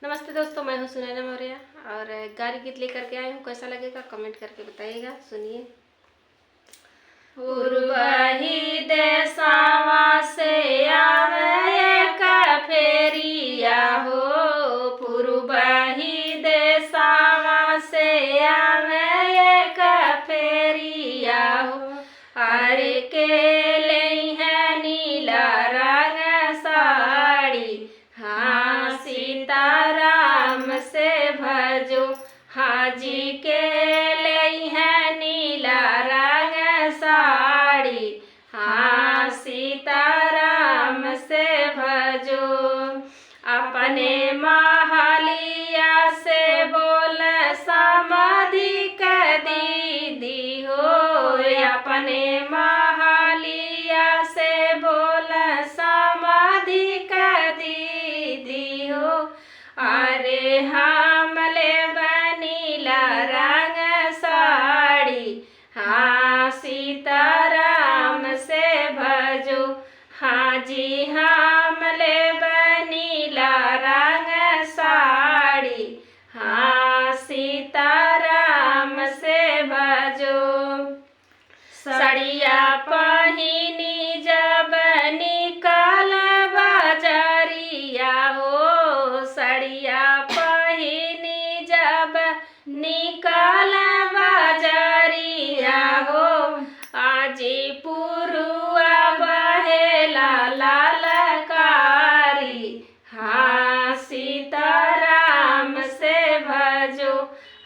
नमस्ते दोस्तों, मैं हूँ सुनैना मौर्य और गारी गीत लेकर के आई हूँ। कैसा लगेगा कमेंट करके बताइएगा। सुनिए। पूर्वही देशवा से आवे एक फेरिया हो, पूर्वही देशवा से आवे एक फेरिया हो। हर के ले है नीला रंग साड़ी, हाँ सीताराम से भजो। हाजी के ले है नीला रंग साड़ी, हाँ सीताराम से भजो। अपने महलिया से बोल समाधि के दीदी हो, अपने महलिया से बोल समाधि के दीदी हो। अरे हम ले नीला रंग साड़ी, हाँ सीताराम से भजो। हाँ जी हम ले नीला रंग साड़ी, हाँ सीताराम से भजो। सड़िया पहिनी जब निकल बजरिया हो, सड़िया पहिनी जब निकल बजरिया हो। आजी पुरुआ बहेला ललकारी, हाँ सीताराम से भजो।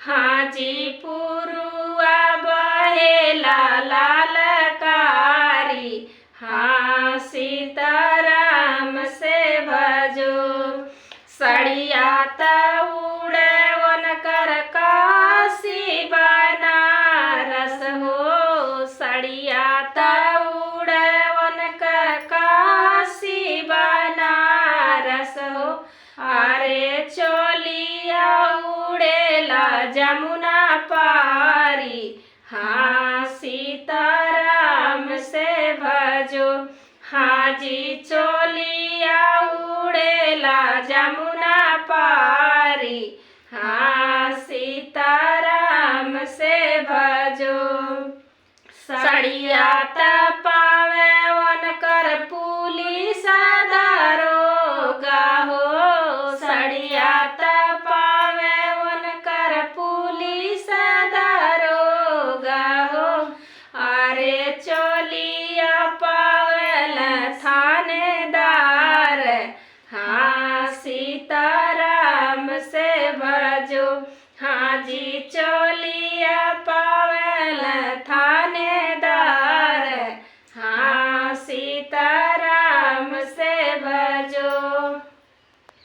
हाँ जी पुरुआ बहेला ललकारी, हाँ सीताराम से भजो। सड़िया उड़े वन कर काशी बनारस हो, सड़िया उड़े वन कर काशी बनारस हो। अरे चोलिया उड़ेला जमुना पारी, हाँ सीताराम से भजो। हाँ जी चोलिया उड़ेला जमुना पारी, हाँ सीताराम से भजो। सड़िया पावे वन कर पुलिस दारोगा हो, सड़िया पावे वन कर पुलिस दारोगा हो। अरे चोलिया पावेल थानेदार, हाँ सीताराम से भजो। हाँ जी चोलिया